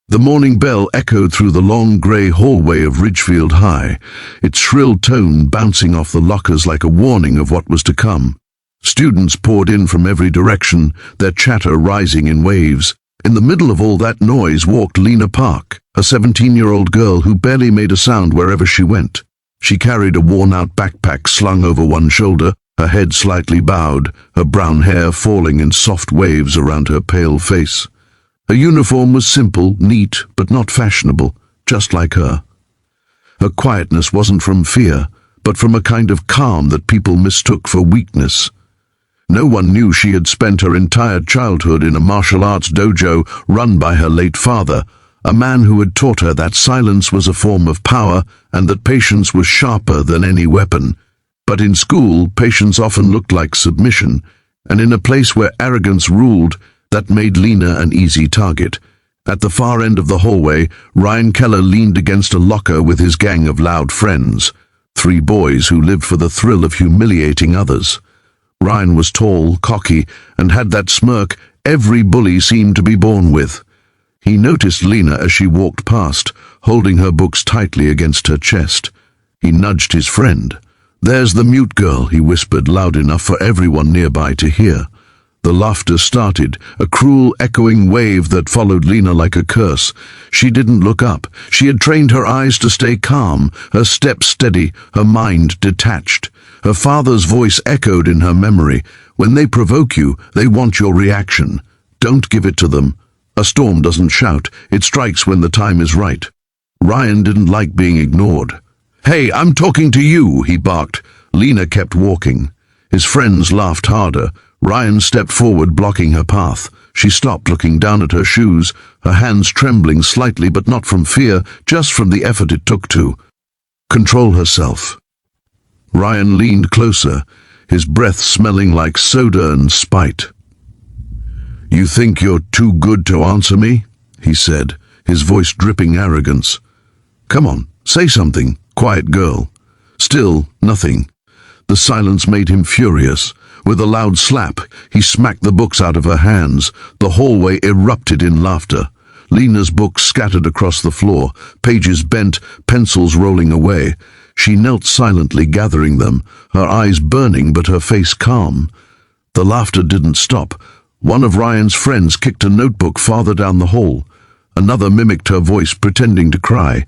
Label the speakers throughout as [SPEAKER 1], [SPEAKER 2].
[SPEAKER 1] The morning bell echoed through the long grey hallway of Ridgefield High, its shrill tone bouncing off the lockers like a warning of what was to come. Students poured in from every direction, their chatter rising in waves. In the middle of all that noise walked Lena Park, a 17-year-old girl who barely made a sound wherever she went. She carried a worn-out backpack slung over one shoulder, her head slightly bowed, her brown hair falling in soft waves around her pale face. Her uniform was simple, neat, but not fashionable, just like her. Her quietness wasn't from fear, but from a kind of calm that people mistook for weakness. No one knew she had spent her entire childhood in a martial arts dojo run by her late father, a man who had taught her that silence was a form of power and that patience was sharper than any weapon. But in school, patience often looked like submission, and in a place where arrogance ruled, that made Lena an easy target. At the far end of the hallway, Ryan Keller leaned against a locker with his gang of loud friends, 3 boys who lived for the thrill of humiliating others. Ryan was tall, cocky, and had that smirk every bully seemed to be born with. He noticed Lena as she walked past, holding her books tightly against her chest. He nudged his friend. "There's the mute girl," he whispered loud enough for everyone nearby to hear. The laughter started, a cruel, echoing wave that followed Lena like a curse. She didn't look up. She had trained her eyes to stay calm, her steps steady, her mind detached. Her father's voice echoed in her memory. "When they provoke you, they want your reaction. Don't give it to them. A storm doesn't shout. It strikes when the time is right." Ryan didn't like being ignored. "Hey, I'm talking to you," he barked. Lena kept walking. His friends laughed harder. Ryan stepped forward, blocking her path. She stopped, looking down at her shoes, her hands trembling slightly, but not from fear, just from the effort it took to control herself. Ryan leaned closer, his breath smelling like soda and spite. "You think you're too good to answer me?" he said, his voice dripping arrogance. "Come on, say something, quiet girl." Still, nothing. The silence made him furious. With a loud slap, he smacked the books out of her hands. The hallway erupted in laughter. Lena's books scattered across the floor, pages bent, pencils rolling away. She knelt silently, gathering them, her eyes burning but her face calm. The laughter didn't stop. One of Ryan's friends kicked a notebook farther down the hall. Another mimicked her voice, pretending to cry.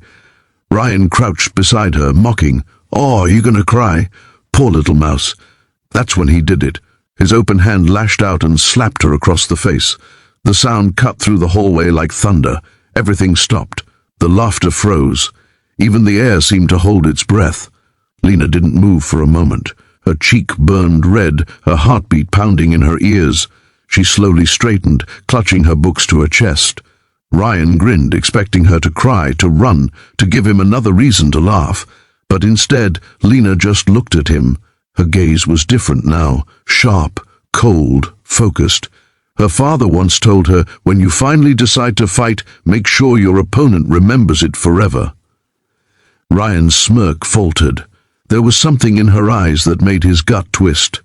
[SPEAKER 1] Ryan crouched beside her, mocking. "Oh, you gonna cry? Poor little mouse." That's when he did it. His open hand lashed out and slapped her across the face. The sound cut through the hallway like thunder. Everything stopped. The laughter froze. Even the air seemed to hold its breath. Lena didn't move for a moment. Her cheek burned red, her heartbeat pounding in her ears. She slowly straightened, clutching her books to her chest. Ryan grinned, expecting her to cry, to run, to give him another reason to laugh. But instead, Lena just looked at him. Her gaze was different now, sharp, cold, focused. Her father once told her, "When you finally decide to fight, make sure your opponent remembers it forever." Ryan's smirk faltered. There was something in her eyes that made his gut twist.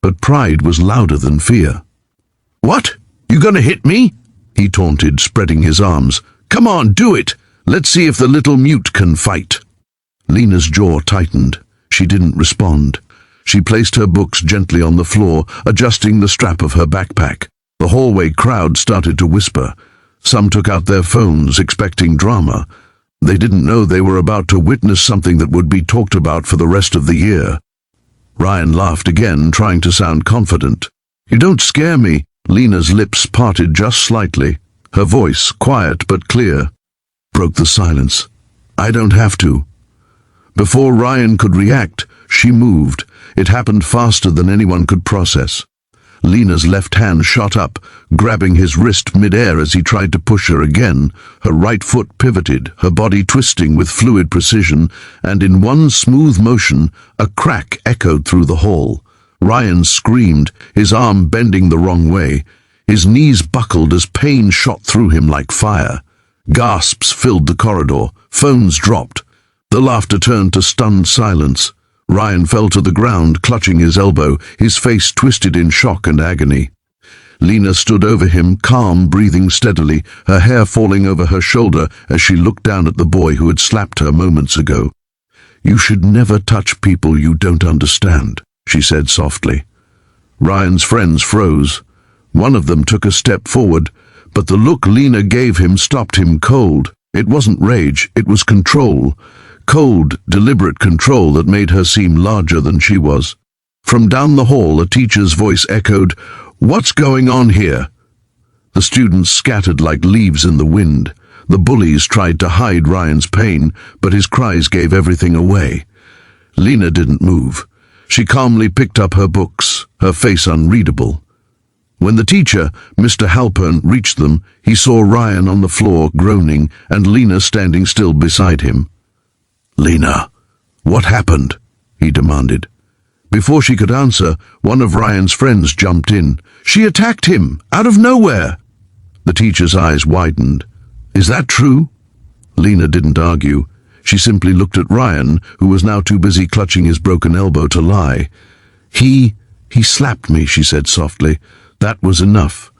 [SPEAKER 1] But pride was louder than fear. "What? You gonna hit me?" he taunted, spreading his arms. "Come on, do it! Let's see if the little mute can fight." Lena's jaw tightened. She didn't respond. She placed her books gently on the floor, adjusting the strap of her backpack. The hallway crowd started to whisper. Some took out their phones, expecting drama. They didn't know they were about to witness something that would be talked about for the rest of the year. Ryan laughed again, trying to sound confident. "You don't scare me." Lena's lips parted just slightly. Her voice, quiet but clear, broke the silence. "I don't have to." Before Ryan could react, she moved. It happened faster than anyone could process. Lena's left hand shot up, grabbing his wrist mid-air as he tried to push her again. Her right foot pivoted, her body twisting with fluid precision, and in one smooth motion, a crack echoed through the hall. Ryan screamed, his arm bending the wrong way. His knees buckled as pain shot through him like fire. Gasps filled the corridor. Phones dropped. The laughter turned to stunned silence. Ryan fell to the ground, clutching his elbow, his face twisted in shock and agony. Lena stood over him, calm, breathing steadily, her hair falling over her shoulder as she looked down at the boy who had slapped her moments ago. "You should never touch people you don't understand," she said softly. Ryan's friends froze. One of them took a step forward, but the look Lena gave him stopped him cold. It wasn't rage, it was control. Cold, deliberate control that made her seem larger than she was. From down the hall, a teacher's voice echoed, "What's going on here?" The students scattered like leaves in the wind. The bullies tried to hide Ryan's pain, but his cries gave everything away. Lena didn't move. She calmly picked up her books, her face unreadable. When the teacher, Mr. Halpern, reached them, he saw Ryan on the floor groaning and Lena standing still beside him. "Lena, what happened?" he demanded. Before she could answer, one of Ryan's friends jumped in. "She attacked him, out of nowhere!" The teacher's eyes widened. "Is that true?" Lena didn't argue. She simply looked at Ryan, who was now too busy clutching his broken elbow to lie. He slapped me," she said softly. "That was enough."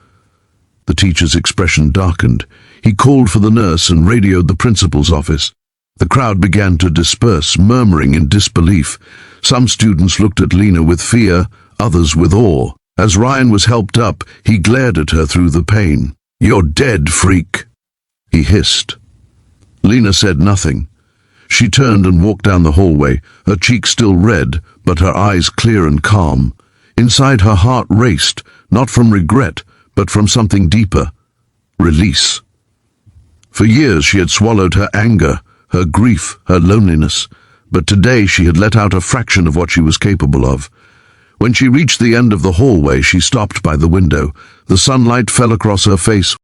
[SPEAKER 1] The teacher's expression darkened. He called for the nurse and radioed the principal's office. The crowd began to disperse, murmuring in disbelief. Some students looked at Lena with fear, others with awe. As Ryan was helped up, he glared at her through the pain. "You're dead, freak," he hissed. Lena said nothing. She turned and walked down the hallway, her cheeks still red, but her eyes clear and calm. Inside, her heart raced, not from regret, but from something deeper. Release. For years she had swallowed her anger, her grief, her loneliness, but today she had let out a fraction of what she was capable of. When she reached the end of the hallway, she stopped by the window. The sunlight fell across her face,